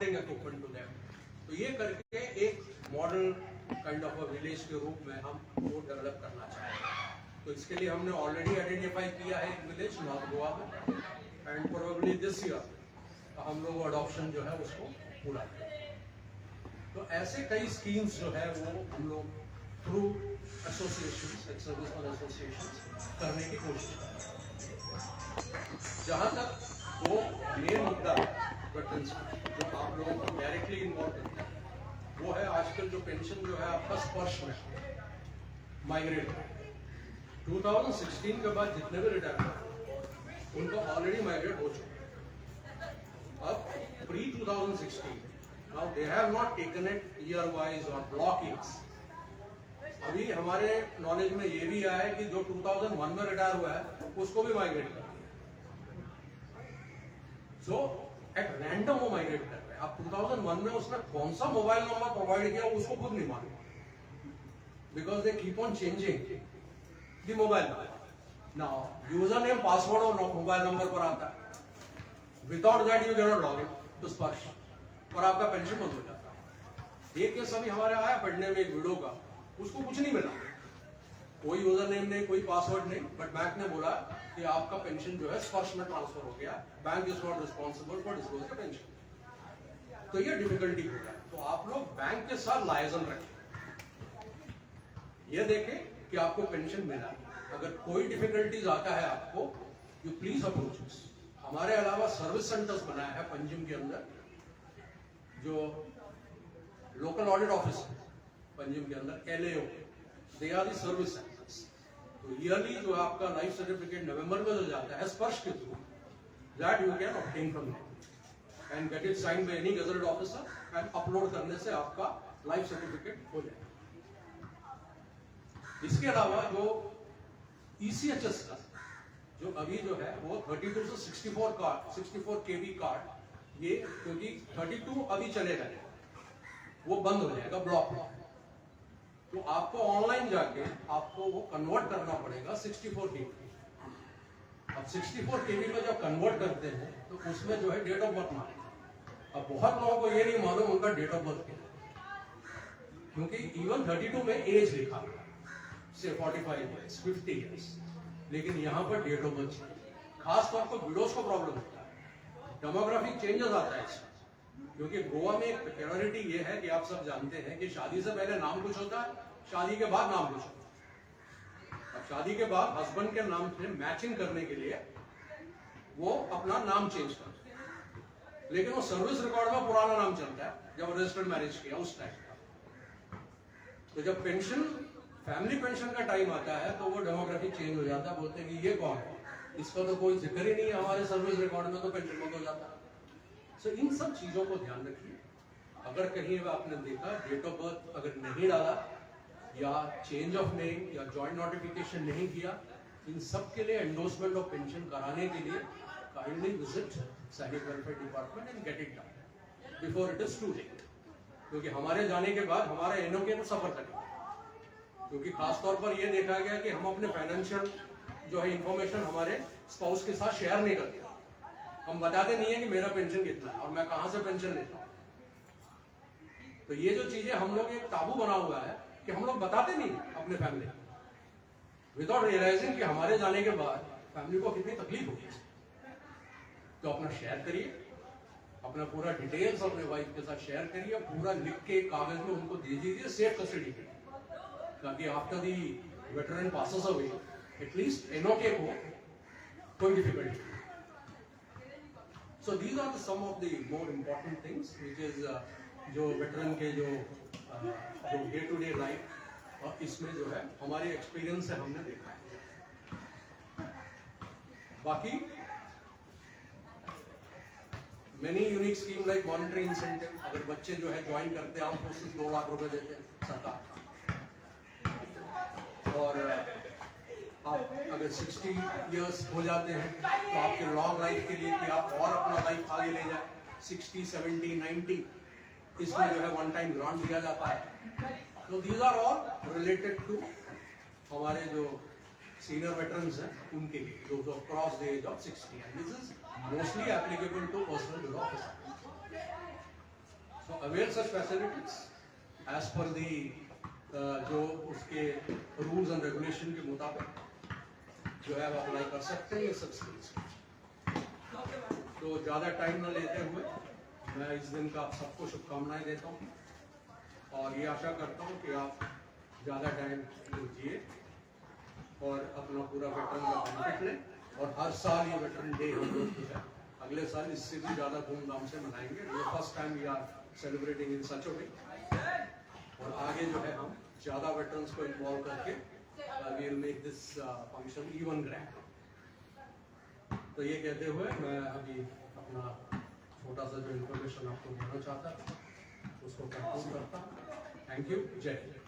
open to them. तो ये करके एक model kind of a village के रूप में हम वो डेवलप करना चाहते हैं। तो इसके लिए हमने ऑलरेडी आइडेंटिफाई किया है एक विलेज नॉर्थ गोवा में, एंड प्रोबेबली दिस ईयर हम लोग अडॉप्शन जो है उसको पूरा करेंगे। तो ऐसे कई स्कीम्स जो है वो हम लोग थ्रू एसोसिएशंस, एक्स सर्विस और एसोसिएशंस करने की कोशिश कर रहे हैं। जहाँ तक वो मेन मुद्दा है वेटरन्स जो आप लोगों को डायरेक्टली इन्वॉल्व करता है, वो है आजकल जो पेंशन जो है आपका स्पर्श में माइग्रेट है। 2016 के बाद जितने भी रिटायरमेंट उनको ऑलरेडी माइग्रेट हो चुके हैं। अब pre 2016 now they have not taken it year wise और ब्लॉक ईयर्स। अभी हमारे नॉलेज में ये भी आया है कि जो 2001 में रिटायर हुआ है उसको भी माइग्रेट कर दिया। सो एट रैंडम वो माइग्रेट कर रहे हैं। अब 2001 में उसने कौन सा मोबाइल नंबर प्रोवाइड किया उसको खुद नहीं मालूम, because they keep on changing the mobile number. Now user name, password और मोबाइल नंबर पर आता है। Without that you can not log in to Sparsh और आपका पेंशन बंद हो जाता है। एक केस अभी हमारे आया पढ़ने में एक वीडियो का, उसको कुछ नहीं मिला, कोई यूजर नेम नहीं, कोई पासवर्ड नहीं, बट बैंक ने बोला कि आपका पेंशन जो है स्पर्श में ट्रांसफर हो गया, bank is not responsible for disclose the pension. तो ये डिफिकल्टी हो गया। तो आप लोग बैंक के साथ लायजन रखें, ये देखें कि आपको पेंशन मिला। अगर कोई डिफिकल्टीज आता है आपको, यू प्लीज अप्रोच अस। हमारे अलावा सर्विस सेंटर्स बनाया है पंजिम के अंदर, जो लोकल ऑडिट ऑफिस है पंजिम के अंदर, LAO, they are the service centres. तो ईयरली जो आपका लाइफ सर्टिफिकेट नवंबर में जो जाता है स्पर्श के through, that you can obtain from them and get it signed by any gazetted officer and upload करने से आपका लाइफ सर्टिफिकेट हो जाएगा। इसके अलावा जो ECHS का जो अभी जो है वो 32 से 64 KB कार्ड, ये क्योंकि 32 अभी चलेगा वो बंद हो जाएगा ब्लॉक में, तो आपको ऑनलाइन जाके आपको वो कन्वर्ट करना पड़ेगा 64 KB। अब 64 KB में जब कन्वर्ट करते हैं तो उसमें जो है डेट ऑफ बर्थ मांगेगा। अब बहुत लोगों को ये नहीं मालूम उनका डेट ऑफ बर्थ क्या है, क्योंकि इवन 32 में एज लिखा हुआ से 45 ईयर्स, 50 ईयर्स, लेकिन यहाँ पर डेट ऑफ बर्थ चाहिए। खासतौर पर विडोज को प्रॉब्लम होता है, डेमोग्राफिक चेंजेस आता है इसमें, क्योंकि गोवा में एक पेक्यूलियरिटी ये है कि आप सब जानते हैं कि शादी से पहले नाम कुछ होता है, शादी के बाद नाम कुछ होता है। अब शादी के बाद हस्बैंड के नाम से मैचिंग करने के लिए वो अपना नाम चेंज करते हैं, लेकिन वो सर्विस रिकॉर्ड में पुराना नाम चलता है जब रजिस्टर्ड मैरिज किया उस टाइम का। तो जब पेंशन, फैमिली पेंशन का टाइम आता है तो वो डेमोग्राफिक चेंज हो जाता है। बोलते हैं कि ये कौन है, इसका तो कोई जिक्र ही नहीं है हमारे सर्विस रिकॉर्ड में, तो पेंशन बंद हो जाता है। So, इन सब चीजों को ध्यान रखिए। अगर कहीं आपने देखा डेट ऑफ बर्थ अगर नहीं डाला या चेंज ऑफ नेम या जॉइंट नोटिफिकेशन नहीं किया, इन सब के लिए एंडोर्समेंट ऑफ पेंशन कराने के लिए kindly visit Sainik welfare department and get it done before it is too late. क्योंकि हमारे जाने के बाद हमारे NOK को सफर करेंगे, क्योंकि खासतौर पर यह देखा गया कि हम अपने फाइनेंशियल जो है इंफॉर्मेशन हमारे स्पाउस के साथ शेयर नहीं करते। हम बताते नहीं है कि मेरा पेंशन कितना है और मैं कहां से पेंशन लेता हूं। तो ये जो चीजें हम लोग एक ताबू बना हुआ है कि हम लोग बताते नहीं अपने फैमिली, विदाउट रियलाइजिंग कि हमारे जाने के बाद फैमिली को कितनी तकलीफ होगी। तो अपना शेयर करिए, अपना पूरा डिटेल्स अपने वाइफ के साथ शेयर करिए, पूरा लिख के कागज में उनको दे दीजिए सेफ कस्टडी में, ताकि after the veteran passes away at least NOK को कोई difficulty. So these are some of the more important things which is जो वेटरन के जो डे टू डे लाइफ और इसमें जो है हमारे एक्सपीरियंस से हमने देखा है। बाकी many unique scheme like monetary incentive, अगर बच्चे जो है ज्वाइन करते हैं हम उससे 2 लाख रुपए देते हैं सरकार। और आप अगर 60 इयर्स हो जाते हैं तो आपके लॉन्ग लाइफ के लिए कि आप और अपना लाइफ आगे ले जाए, 60, 70, 90 इसमें जो है वन टाइम ग्रांट दिया जाता है। तो these are all related to हमारे जो सीनियर वेटरन्स हैं उनके लिए जो cross the age of 60, and this is mostly applicable to personal bureau officer. Avail such facilities as per the जो उसके रूल्स एंड रेगुलेशन के मुताबिक जो है आप अप्लाई कर सकते हैं ये सब स्किल्स। तो ज़्यादा टाइम न लेते हुए मैं इस दिन का आप सबको शुभकामनाएं देता हूँ और ये आशा करता हूँ कि आप ज़्यादा टाइम जिए और अपना पूरा वेटरन का बेनिफिट लें। और हर साल ये वेटरन डे हम लोग जो है अगले साल इससे भी ज़्यादा धूमधाम से मनाएंगे। ये first time we are celebrating in such a way और आगे जो है हम ज़्यादा वेटरन्स को इन्वॉल्व करके we will make this function even grand. तो ये कहते हुए मैं अभी अपना छोटा सा जो इन्फॉर्मेशन आपको देना चाहता था उसको कंक्लूड करता हूँ। Thank you. जय हिंद।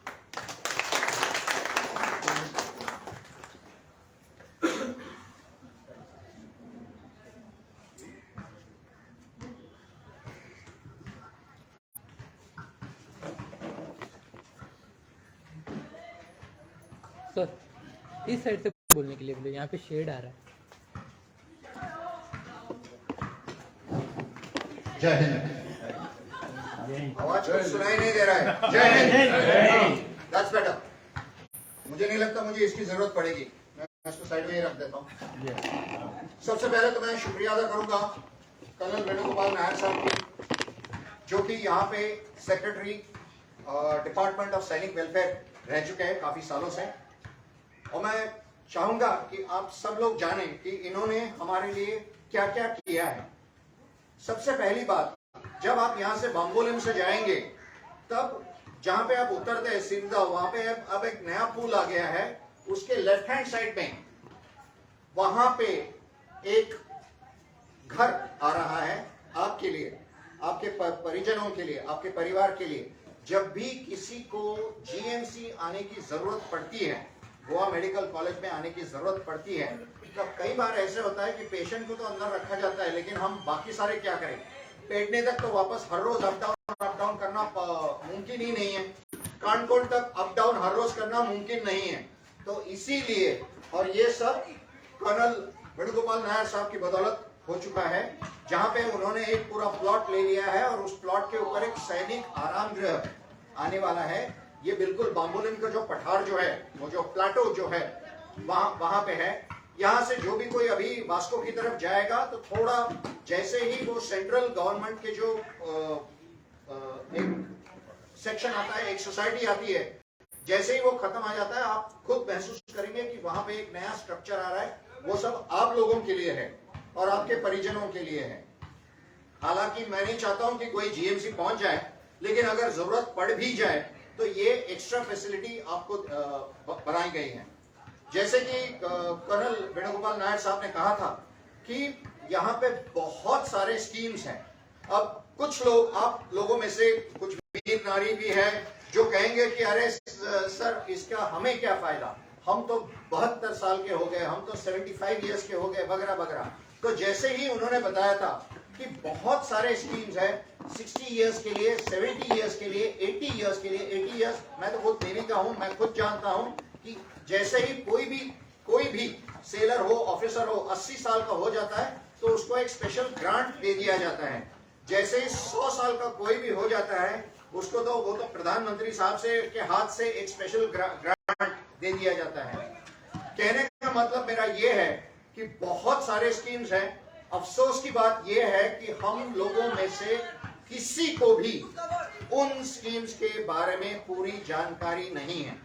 सर इस साइड से बोलने के लिए बोले, यहाँ पे शेड आ रहा है। जय हिंद। आवाज कुछ सुनाई नहीं दे रहा है। जय हिंद। That's better. मुझे नहीं लगता मुझे इसकी जरूरत पड़ेगी, मैं इसको साइड में ही रख देता हूँ। सबसे पहले तो मैं शुक्रिया अदा करूंगा कर्नल वेणुगोपाल नायर साहब की, जो कि यहाँ पे secretary department of Sainik welfare रह चुके हैं काफी सालों से। और मैं चाहूंगा कि आप सब लोग जानें कि इन्होंने हमारे लिए क्या क्या किया है। सबसे पहली बात, जब आप यहाँ से बाम्बोलिम से जाएंगे तब जहां पे आप उतरते हैं सीधा, वहां पे अब एक नया पुल आ गया है, उसके लेफ्ट हैंड साइड में वहां पे एक घर आ रहा है आपके लिए, आपके परिजनों के लिए, आपके परिवार के लिए। जब भी किसी को जीएमसी आने की जरूरत पड़ती है, गोवा मेडिकल कॉलेज में आने की जरूरत पड़ती है, तब कई बार ऐसे होता है कि पेशेंट को तो अंदर रखा जाता है, लेकिन हम बाकी सारे क्या करें? पेटने तक तो वापस हर रोज अप डाउन करना मुमकिन ही नहीं है। कानकोट तक अप डाउन हर रोज करना मुमकिन नहीं है। तो इसीलिए, और ये सब कर्नल वेणुगोपाल नायर साहब की बदौलत हो चुका है, जहां पे उन्होंने एक पूरा प्लॉट ले लिया है और उस प्लॉट के ऊपर एक सैनिक आराम गृह आने वाला है। ये बिल्कुल बाम्बोलिम का जो पठार जो है, वो जो प्लाटो जो है वहां पे है। यहाँ से जो भी कोई अभी वास्को की तरफ जाएगा तो थोड़ा जैसे ही वो सेंट्रल गवर्नमेंट के जो एक सेक्शन आता है, एक सोसाइटी आती है, जैसे ही वो खत्म आ जाता है, आप खुद महसूस करेंगे कि वहां पे एक नया स्ट्रक्चर आ रहा है। वो सब आप लोगों के लिए है और आपके परिजनों के लिए है। हालांकि मैं नहीं चाहता हूं कि कोई जीएमसी पहुंच जाए, लेकिन अगर जरूरत पड़ भी जाए तो ये एक्स्ट्रा फैसिलिटी आपको बनाई गई है। जैसे कि कर्नल वेणुगोपाल नायर साहब ने कहा था कि यहाँ पे बहुत सारे स्कीम्स हैं। अब कुछ लोग, आप लोगों में से कुछ वीर नारी भी है जो कहेंगे कि अरे सर इसका हमें क्या फायदा, हम तो 72 साल के हो गए, हम तो 75 इयर्स के हो गए, वगैरह वगैरह। तो जैसे ही उन्होंने बताया था कि बहुत सारे स्कीम्स है 60 इयर्स के लिए, 70 इयर्स के लिए, 80 इयर्स के लिए। 80 इयर्स मैं तो खुद नेवी का हूं, मैं खुद जानता हूं कि जैसे ही कोई भी सेलर हो, ऑफिसर हो, 80 साल का हो जाता है तो उसको एक स्पेशल ग्रांट दे दिया जाता है। जैसे ही 100 साल का कोई भी हो जाता है उसको तो वो तो प्रधानमंत्री साहब से के हाथ से एक स्पेशल ग्रांट दे दिया जाता है। कहने का मतलब मेरा ये है कि बहुत सारे स्कीम्स हैं। अफसोस की बात यह है कि हम लोगों में से किसी को भी उन स्कीम्स के बारे में पूरी जानकारी नहीं है।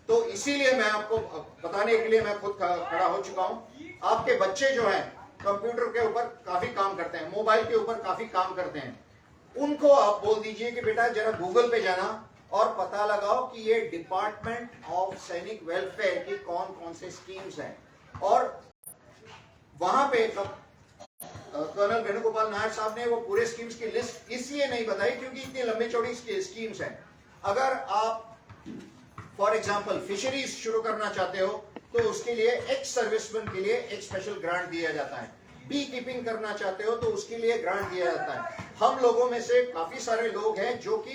तो इसीलिए मैं आपको बताने के लिए मैं खुद खड़ा हो चुका हूं। आपके बच्चे जो हैं कंप्यूटर के ऊपर काफी काम करते हैं, मोबाइल के ऊपर काफी काम करते हैं, उनको आप बोल दीजिए कि बेटा जरा गूगल पे जाना और पता लगाओ कि ये डिपार्टमेंट ऑफ सैनिक वेलफेयर की कौन कौन से स्कीम्स हैं। और वहां पे कर्नल वेणुगोपाल नायर साहब ने वो पूरे स्कीम्स की लिस्ट इसलिए नहीं बताई क्योंकि इतनी लंबी चौड़ी स्कीम्स हैं। अगर आप फॉर एग्जाम्पल फिशरीज शुरू करना चाहते हो तो उसके लिए एक्स सर्विसमैन के लिए एक स्पेशल ग्रांट दिया जाता है। बी कीपिंग करना चाहते हो तो उसके लिए ग्रांट दिया जाता है। हम लोगों में से काफी सारे लोग हैं जो कि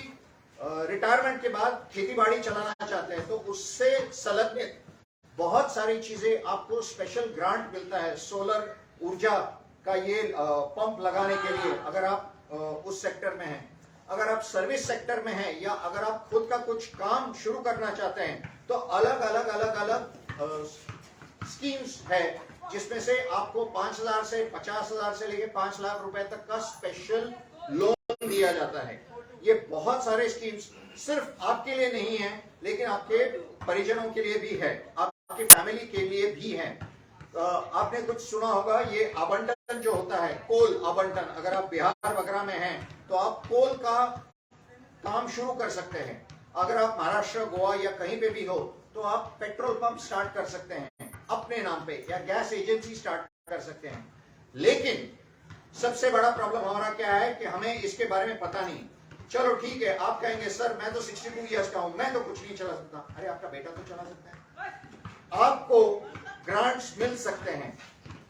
रिटायरमेंट के बाद खेती बाड़ी चलाना चाहते हैं, तो उससे संलग्न बहुत सारी चीजें आपको स्पेशल ग्रांट मिलता है। सोलर ऊर्जा का ये पंप लगाने के लिए अगर आप उस सेक्टर में हैं, अगर आप सर्विस सेक्टर में हैं या अगर आप खुद का कुछ काम शुरू करना चाहते हैं तो अलग अलग स्कीम्स है जिसमें से आपको 5,000 से 50,000 से लेके 5 लाख रुपए तक का स्पेशल लोन दिया जाता है। ये बहुत सारे स्कीम्स सिर्फ आपके लिए नहीं है लेकिन आपके परिजनों के लिए भी है, आपकी फैमिली के लिए भी है। आपने कुछ सुना होगा ये आवंटन जो होता है, कोल आवंटन, अगर आप बिहार वगैरह में हैं तो आप कोल का काम शुरू कर सकते हैं। अगर आप महाराष्ट्र, गोवा या कहीं पे भी हो तो आप पेट्रोल पंप स्टार्ट कर सकते हैं अपने नाम पे या गैस एजेंसी स्टार्ट कर सकते हैं। लेकिन सबसे बड़ा प्रॉब्लम हमारा क्या है कि हमें इसके बारे में पता नहीं। चलो ठीक है, आप कहेंगे सर मैं तो 62 इयर्स का हूं, मैं तो कुछ नहीं चला सकता। अरे आपका बेटा तो चला सकता है। आपको ग्रांट्स मिल सकते हैं,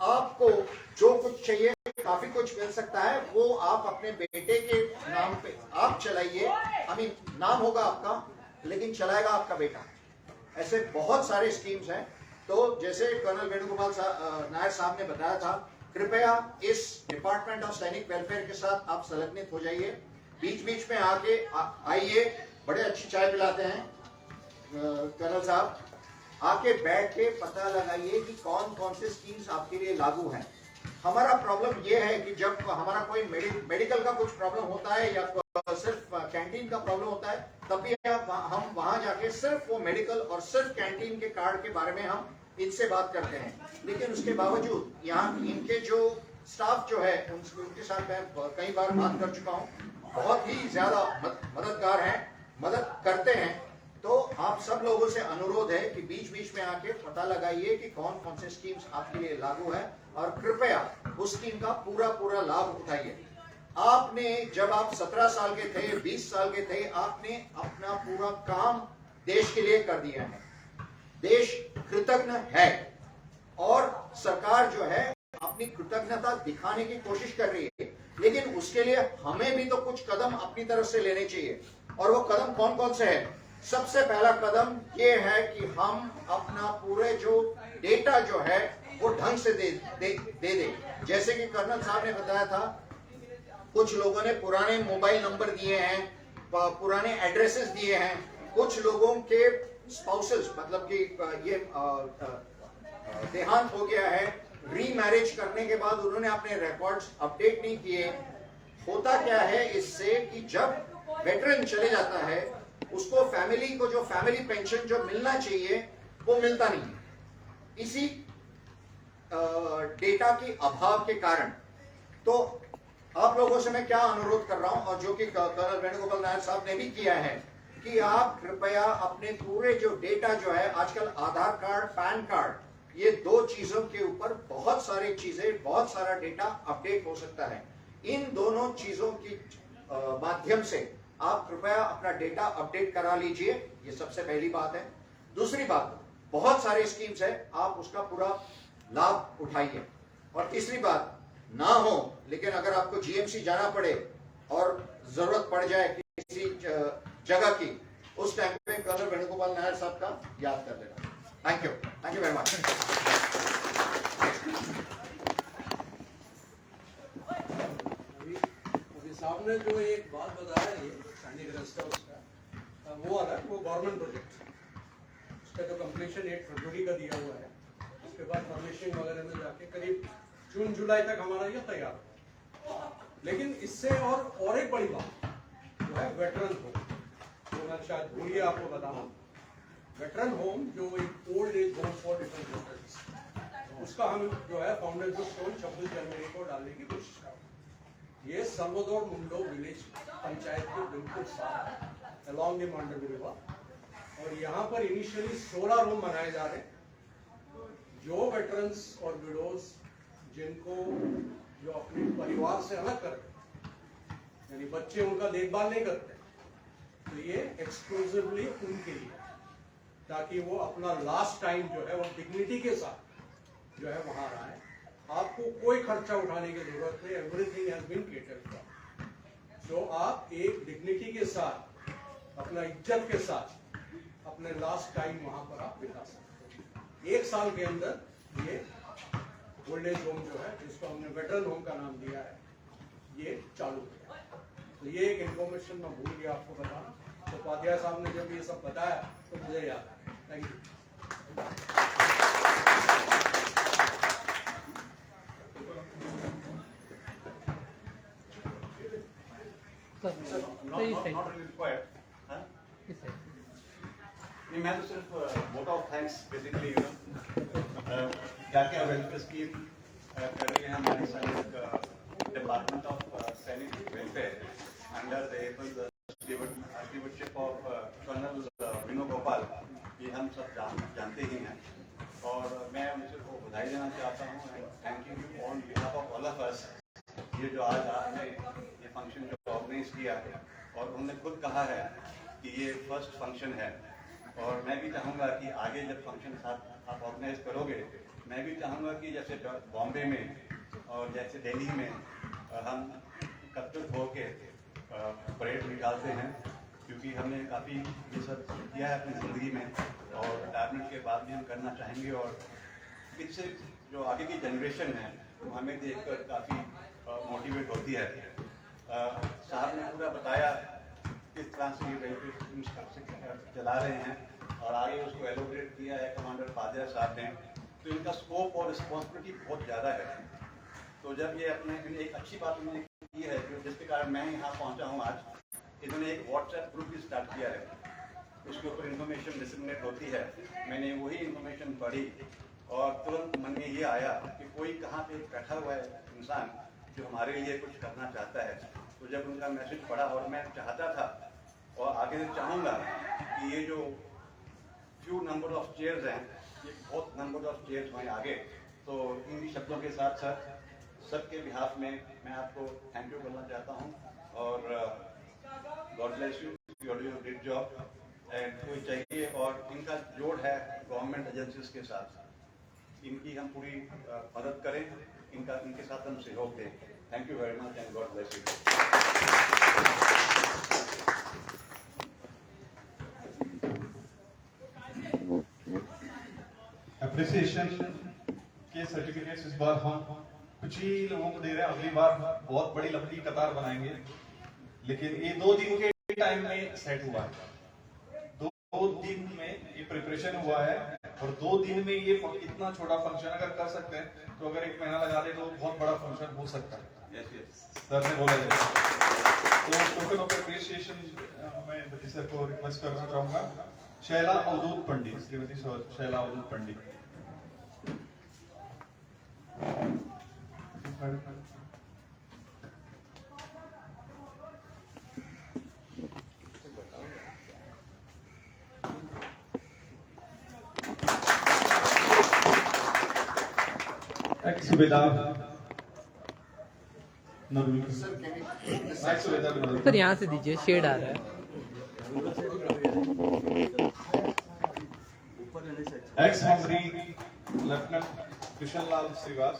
आपको जो कुछ चाहिए काफी कुछ मिल सकता है, वो आप अपने बेटे के नाम पे आप चलाइए। नाम होगा आपका लेकिन चलाएगा आपका बेटा। ऐसे बहुत सारे स्कीम्स हैं। तो जैसे कर्नल वेणुगोपाल नायर साहब ने बताया था, कृपया इस डिपार्टमेंट ऑफ सैनिक वेलफेयर के साथ आप संलग्नित हो जाइए। बीच बीच में आके आइए, बड़े अच्छी चाय पिलाते हैं कर्नल साहब। आके बैठ के पता लगाइए कि कौन कौन से स्कीम्स आपके लिए लागू हैं। हमारा प्रॉब्लम यह है कि जब हमारा कोई मेडिकल का कुछ प्रॉब्लम होता है या सिर्फ कैंटीन का प्रॉब्लम होता है तब भी हम वहां जाके सिर्फ वो मेडिकल और सिर्फ कैंटीन के कार्ड के बारे में हम इनसे बात करते हैं। लेकिन उसके बावजूद यहाँ इनके जो स्टाफ जो है उनके साथ मैं कई बार बात कर चुका हूँ, बहुत ही ज्यादा मददगार हैं, मदद करते हैं। तो आप सब लोगों से अनुरोध है कि बीच बीच में आके पता लगाइए कि कौन कौन से स्कीम्स आपके लिए लागू है और कृपया उस स्कीम का पूरा लाभ उठाइए। आपने जब आप 17 साल के थे, 20 साल के थे, आपने अपना पूरा काम देश के लिए कर दिया है। देश कृतज्ञ है और सरकार जो है अपनी कृतज्ञता दिखाने की कोशिश कर रही है, लेकिन उसके लिए हमें भी तो कुछ कदम अपनी तरफ से लेने चाहिए। और वो कदम कौन कौन से हैं? सबसे पहला कदम ये है कि हम अपना पूरे जो डेटा जो है वो ढंग से दे। जैसे कि कर्नल साहब ने बताया था, कुछ लोगों ने पुराने मोबाइल नंबर दिए हैं, पुराने एड्रेसेस दिए हैं। कुछ लोगों के स्पाउसेस मतलब कि ये देहांत हो गया है, रीमैरिज करने के बाद उन्होंने अपने रिकॉर्ड्स अपडेट नहीं किए। होता क्या है इससे कि जब वेटरन चले जाता है उसको फैमिली को जो फैमिली पेंशन जो मिलना चाहिए वो मिलता नहीं है, इसी डेटा के अभाव के कारण। तो आप लोगों से मैं क्या अनुरोध कर रहा हूं और जो कि कर्नल वेणुगोपाल नायर साहब ने भी किया है कि आप कृपया अपने पूरे जो डेटा जो है, आजकल आधार कार्ड, पैन कार्ड, ये दो चीजों के ऊपर बहुत सारी चीजें, बहुत सारा डेटा अपडेट हो सकता है। इन दोनों चीजों की माध्यम से आप कृपया अपना डेटा अपडेट करा लीजिए। ये सबसे पहली बात है। दूसरी बात, बहुत सारे स्कीम्स है, आप उसका पूरा लाभ उठाइए। और तीसरी बात, ना हो लेकिन अगर आपको जीएमसी जाना पड़े और जरूरत पड़ जाए किसी जगह की, उस टाइम पे कर्नल वेणुगोपाल नायर साहब का याद कर लेना। Thank you very much. अभी साहब ने जो एक बात बताया, ये सैनिक रेस्ट हाउस का वो वाला, वो गवर्नमेंट प्रोजेक्ट, उसका जो कंप्लीशन 8 फरवरी का दिया हुआ है, उसके बाद फर्निशिंग वगैरह में जाके करीब जून जुलाई तक हमारा ये तैयार हो। लेकिन इससे और एक बड़ी बात जो है वेटरन होम, जो मैं शायद भूलिए आपको बताना। वेटरन होम जो एक old age home for defence veterans, उसका हम जो है फाउंडेशन स्टोन 26 जनवरी को डालने की कोशिश कर रहे हैं। ये सर्वोदौर मुंडो विलेज पंचायत के बिल्कुल साथ अलॉन्ग द मांडवी रिवर, और यहाँ पर इनिशियली 16 रूम बनाए जा रहे हैं। जो वेटरन्स और विडोज जिनको जो अपने परिवार से अलग करते, यानी बच्चे उनका देखभाल नहीं करते, तो ये एक्सक्लूसिवली उनके लिए, ताकि वो अपना लास्ट टाइम जो है वो डिग्निटी के साथ जो है वहां रहा है। आपको कोई खर्चा उठाने की जरूरत नहीं, everything has been catered for. तो आप एक डिग्निटी के साथ, अपना इज्जत के साथ अपने लास्ट टाइम वहां पर आप बिता सकते हैं। 1 साल के अंदर ये ओल्ड एज होम जो है, जिसको हमने वेटरन होम का नाम दिया है, ये चालू किया। तो ये एक इन्फॉर्मेशन मैं भूल गया आपको बताना, तो उपाध्याय साहब ने जब ये सब बताया तो मुझे याद है। Thank you. सर इस साइड not really required. हाँ? इस साइड नहीं, मैं तो सिर्फ वोट ऑफ थैंक्स बेसिकली क्या क्या वेलफेयर स्कीम कर रही है हमारी Sainik department of Sainik welfare under the stewardship of colonel Vinod Gopal, ये हम सब जानते ही हैं। और मैं उनसे को बधाई देना चाहता हूँ, thank you on behalf of all of us. ये जो आज आपने ये फंक्शन जो ऑर्गेनाइज किया है, और उन्होंने खुद कहा है कि ये फर्स्ट फंक्शन है, और मैं भी चाहूँगा कि आगे जब फंक्शन आप ऑर्गेनाइज करोगे, मैं भी चाहूँगा कि जैसे बॉम्बे में और जैसे दिल्ली में हम एकत्रित होकर परेड निकालते हैं, क्योंकि हमने काफ़ी ये सब किया है अपनी ज़िंदगी में, और रिटायरमेंट के बाद भी हम करना चाहेंगे। और इससे जो आगे की जनरेशन है वो हमें देखकर काफ़ी मोटिवेट होती है। साहब ने पूरा बताया किस तरह से ये वेलफेयर चला रहे हैं, और आगे उसको एलोबरेट किया है कमांडर फादिया साहब ने। तो इनका स्कोप और रिस्पॉन्सिबिलिटी बहुत ज़्यादा है। तो जब ये अपने एक अच्छी बात उन्होंने की है, जो जिसके कारण मैं यहाँ पहुँचा हूँ आज, इन्होंने एक व्हाट्सएप ग्रुप भी स्टार्ट किया है, उसके ऊपर इन्फॉर्मेशन डिसमिनेट होती है। मैंने वही इन्फॉर्मेशन पढ़ी और तुरंत मन में ये आया कि कोई कहाँ पे बैठा हुआ है इंसान जो हमारे लिए कुछ करना चाहता है। तो जब उनका मैसेज पढ़ा, और मैं चाहता था और आगे से चाहूँगा कि ये जो फ्यू नंबर ऑफ चेयर्स हैं, ये बहुत नंबर ऑफ चेयर्स हों आगे। तो इन शब्दों के साथ साथ सबके बिहाफ में मैं आपको थैंक यू करना चाहता हूँ, और God bless you, you are doing a great job. And कोई चाहिए, और इनका जोड़ है गवर्नमेंट एजेंसीज के साथ, इनकी हम पूरी मदद करें, इनके साथ हम सहयोग दें। Thank you very much and God bless you. Appreciation के सर्टिफिकेट्स इस बार हम कुछ ही लोगों को दे रहे हैं, अगली बार बहुत बड़ी लंबी कतार बनाएंगे, लेकिन ये 2 दिन के टाइम में सेट हुआ है। 2 दिन में ये प्रिपरेशन हुआ है, और 2 दिन में ये इतना छोटा फंक्शन अगर कर सकते हैं, तो अगर 1 महीना लगा दे तो बहुत बड़ा फंक्शन हो सकता है। सर ने बोला जाए तो टोकन ऑफ अप्रिसिएशन मैं बती सर को रिक्वेस्ट करना चाहूंगा, Shaila Avdhoot Pandit, Shrimati Shaila Avdhoot Pandit. Ex Subedar Narveen sir can you ex Subedar Narveen. Sir यहाँ से दीजिए, शेड आ रहा है। एक्स मंत्री lieutenant Krishna Lal Shrivas.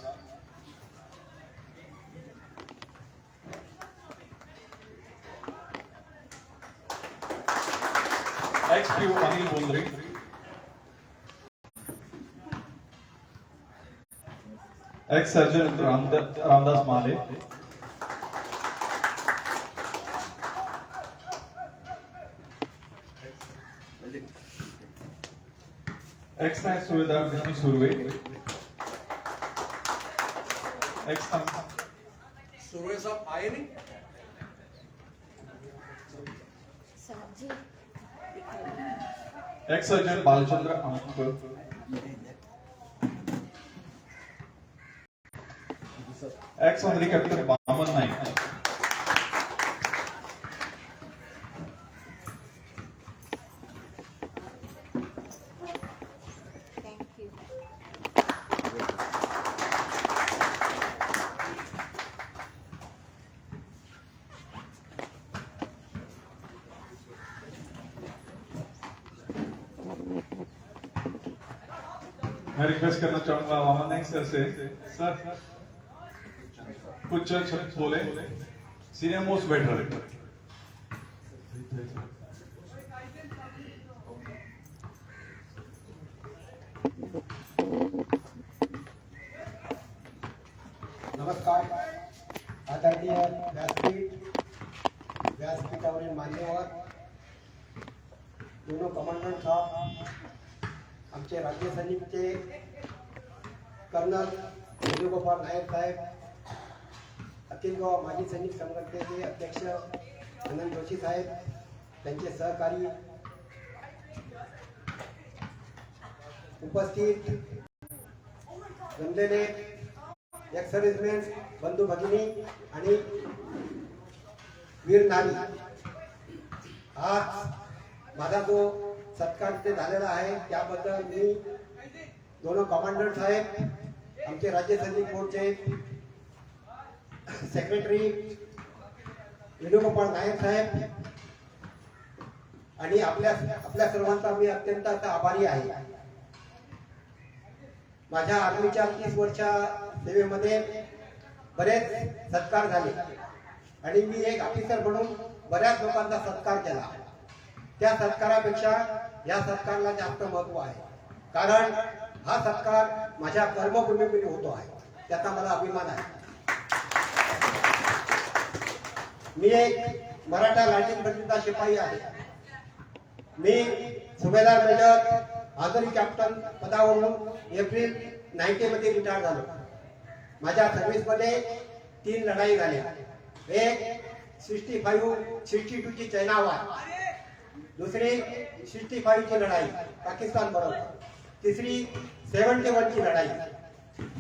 Ex PO Anil Bondre. Ex surgeon Ramdas Male. Ex Naik Subedar Vishnu Surve. Ex Surve साहब आए नहीं? Ex surgeon Balchandra Amokar. Ex मंत्री captain Baman Naik. Thank you. मैं रिक्वेस्ट करना चाहूंगा वामन नाइक सर से, सर कुछ शब्द बोले, सीनियर मोस्ट वेटरन। नमस्कार आदरणीय व्यासपीठ, व्यासपीठावरील मान्यवर, दोनों कमांडंट साहब, आमचे राज्य सैनिकचे कर्नल वेणुगोपाल नायक साहेब, अखिल गोवा माजी सैनिक संघटनेचे अध्यक्ष आनंद जोशी साहेब, त्यांचे सहकारी, उपस्थित जमलेले एक्स सर्व्हिसमॅन बंधू भगिनी आणि वीर नारी, आज माझा जो सत्कार ते झालेला आहे त्याबद्दल मी दोनों कमांडर साहेब, आमचे राज्य सैनिक बोर्डचे सेक्रेटरी वेणुगोपाल नायक साहेब आणि आपल्या सर्वांचा मी अत्यंत आभारी आहे. माझ्या आर्मीच्या 30 वर्षा सेवेमध्ये बरेच सत्कार झाले आणि मी एक ऑफिसर म्हणून बऱ्याच लोकांचा सत्कार केला. त्या सत्कारापेक्षा या सत्कारला जास्त महत्व आहे, कारण हा सत्कार माझ्या कर्मभूमीमध्ये होतो आहे, त्याचा मला अभिमान आहे. मी एक मराठा लाटीन बंदीचा शिपाई आहे. मी सुभेदार मेजर आदरी कॅप्टन पदावरून एप्रिल 90 मध्ये रिटायर झालो. माझ्या सर्व्हिसमध्ये 3 लढाई झाल्या. एक 62 ची चायना वार, दुसरी 65 ची लढाई पाकिस्तान बरोबर, तीसरी 71 की लढाई.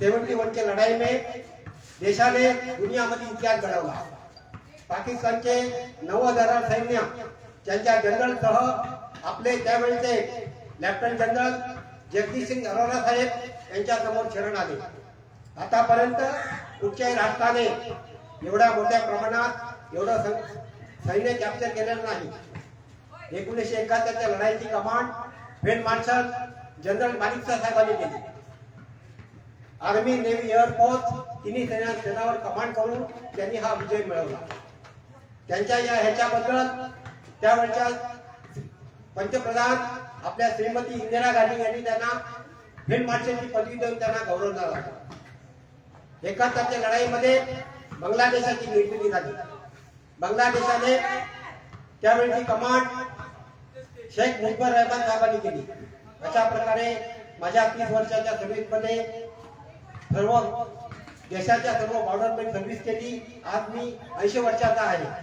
71 की लढाई में देशाने दुनियामध्ये इतिहास घडवला. पाकिस्तानचे 90,000 सैन्य त्यांच्या जनरलसह आपले त्यावेळचे लेफ्टनंट जनरल जगदीश सिंग अरोरा साहेब यांच्या समोर शरण आले. आतापर्यंत कुठच्याही राष्ट्राने एवढ्या मोठ्या प्रमाणात एवढं सैन्य कॅप्चर केलेलं नाही. 1971 लढाईची कमांड फील्ड मार्शल जनरल माणिकशा साहेबांनी केली. आर्मी, नेव्ही, एअरफोर्स तिन्ही सेनावर कमांड करून त्यांनी हा विजय मिळवला. त्यांच्या या ह्याच्याबद्दल त्यावेळच्या पंतप्रधान आपल्या श्रीमती इंदिरा गांधी यांनी त्यांना फील्ड मार्शलची पदवी देऊन त्यांना गौरवण्यात आलं. 71 लढाईमध्ये बांगलादेशाची निर्मिती झाली. बांगलादेशाने त्यावेळची कमांड शेख मुजीबुर रहमान साहेबांनी केली. अशा प्रकारे माझ्या 30 वर्षाच्या सर्व्हिसमध्ये सर्व देशाच्या सर्व बॉर्डरमध्ये सर्व्हिस केली. आज मी 80 वर्षाचा आहे.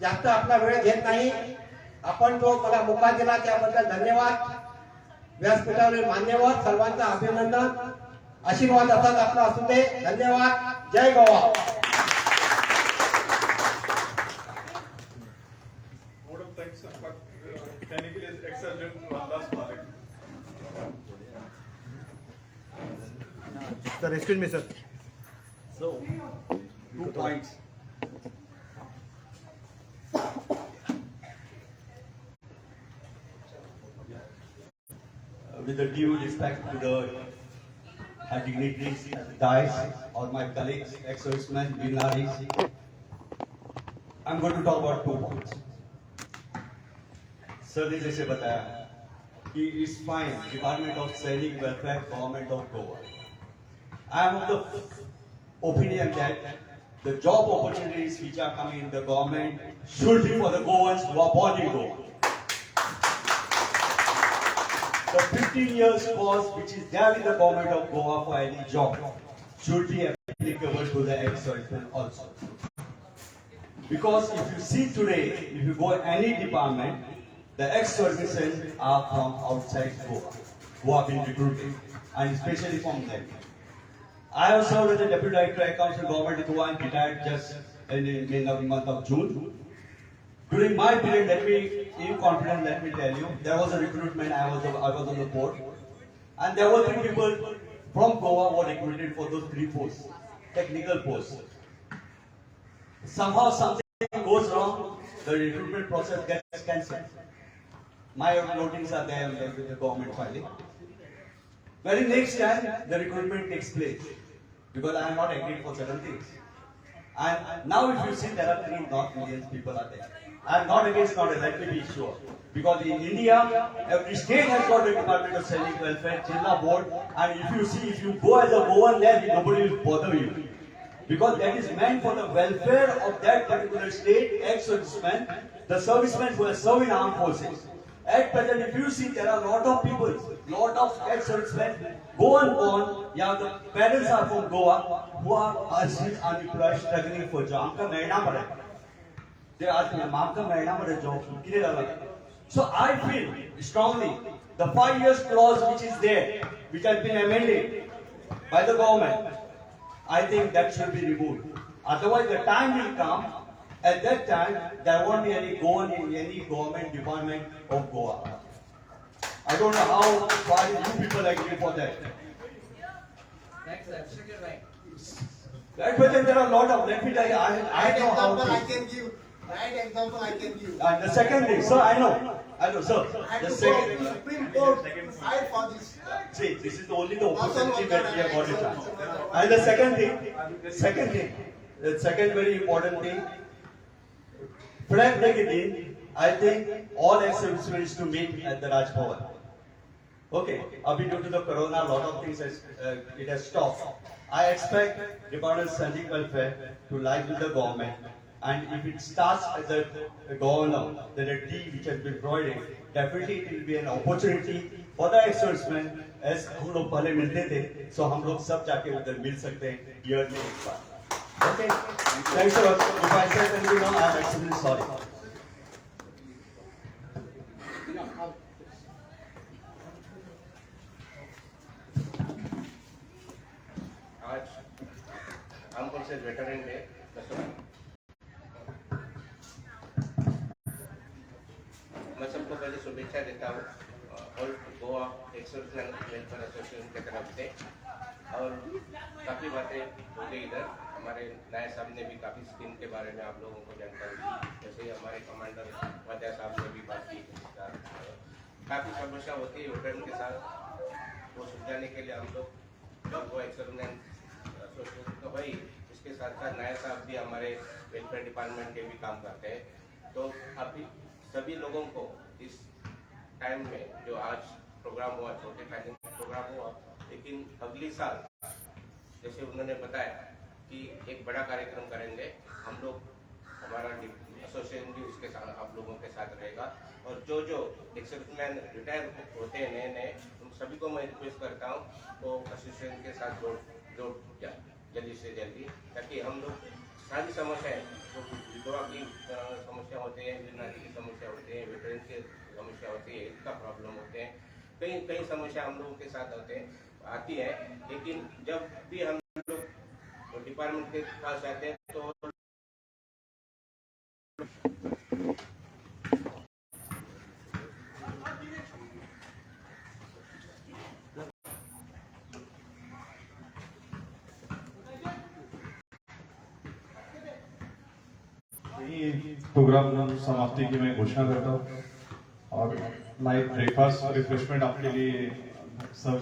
जास्त आपला वेळ घेत नाही. आपण जो मला मोका दिला त्याबद्दल धन्यवाद. व्यासपीठावरील मान्यवर सर्वांचा अभिनंदन. आशीर्वाद असाच आपला असू दे. धन्यवाद. जय Goa. Sir, excuse me, sir. So, 2 points. With the due respect to the dignitaries at the dais or my colleagues, ex-servicemen, Binaris, I'm going to talk about 2 points. Sir ने जैसे बताया कि is fine, Department of Sainik Welfare, Government of Goa. I am of the opinion that the job opportunities which are coming in the government should be for the Goans who are born in Goa. The 15 years course which is there in the government of Goa for any job should be applicable to the ex-servicemen also. Because if you see today, if you go any department, the ex-servicemen are from outside Goa who have been recruited, and especially from them. I have served as a Deputy Director Accounts in Government of Goa and retired just in the month of June. During my period, in confidence, let me tell you, there was a recruitment. I was on the board, and there were 3 people from Goa who were recruited for those 3 posts, technical posts. Somehow something goes wrong, the recruitment process gets cancelled. My notings are there with the government filing. Very next time, the recruitment takes place, because I am not agreed for certain things. And now if you see, there are 3 North Indian people are there. I am not against North, let me be sure. Because in India, every state has got a Department of Sainik Welfare, Jilla Board, and if you see, if you go as a Goan there, nobody will bother you. because that is meant for the welfare of that particular state, ex-servicemen, the servicemen who are serving armed forces. At present, if you see, there are a lot of people, lot of ex-servicemen, Goan born, yeah, the parents are from Goa, who are still unemployed, struggling for job. Unka महीना पर है. They are asking, "माँ का महीना पर है job, कितने डाला?" So I feel strongly the 5 years clause which is there, which has been amended by the government, I think that should be removed. Otherwise, the time will come. At that time, there won't be any Goan in any government department of Goa. I don't know how far you people agree for that. At present, there are a lot of. Let me tell you, I know how. Example I can give. Right example I can give. And the second thing, sir, I know, sir. I had The to go to second. Supreme Court to fight for this. See, this is only the opportunity that we have got it done. And the second very important thing, Flag Day के दिन, I think all ex-servicemen is to meet at the Raj Bhavan. Okay, abhi due to the corona, lot of things it has stopped. I expect Department of Sanic Welfare to liaise with the government, and if it starts as a governor, then a deal which has been provided, definitely it will be an opportunity for the ex-servicemen. As हम लोग पहले मिलते थे, so हम लोग सब जाके उधर मिल सकते हैं yearly एक बार. Okay, thanks a lot. If I said anything wrong, I am extremely sorry. आज आर्म फोर्सेस वेटरन डे मैं सबको पहले शुभेच्छा देता हूँ और गोवा एक्स-सर्विसमैन वेलफेयर एसोसिएशन की तरफ से. और काफ़ी बातें हो गई इधर. हमारे नायब साहब ने भी काफ़ी स्कीम के बारे में आप लोगों को जानकारी दी. जैसे ही हमारे कमांडर वाद्या साहब ने भी बात की. काफ़ी समस्या होती है वेटरन के साथ, वो सुलझाने के लिए हम लोग गोवा एक्स-सर्विसमैन एसोसिएशन तो भाई, इसके साथ साथ नायब साहब भी हमारे वेलफेयर डिपार्टमेंट के भी काम करते हैं. तो अभी सभी लोगों को इस टाइम में जो आज प्रोग्राम हुआ, छोटे टाइम प्रोग्राम हुआ, लेकिन अगली साल जैसे उन्होंने बताया कि एक बड़ा कार्यक्रम करेंगे हम लोग. हमारा एसोसिएशन भी उसके साथ आप लोगों के साथ रहेगा. और जो एक्स-सर्विसमैन रिटायर होते हैं नए, उन सभी को मैं रिक्वेस्ट करता हूँ वो एसोसिएशन के साथ जोड़ जाए जल्दी से जल्दी, ताकि हम लोग सारी समस्याएं, जो विधवा की समस्या होते हैं, वीरनारी की समस्या होते हैं, वेटरन की समस्या होती है, इसका प्रॉब्लम होते हैं, कई समस्या हम लोगों के साथ आती है. लेकिन जब भी हम लोग डिपार्टमेंट के पास जाते हैं तो प्रोग्राम समाप्ति की मैं घोषणा करता हूँ और लाइव ब्रेकफास्ट रिफ्रेशमेंट आपके लिए सर्व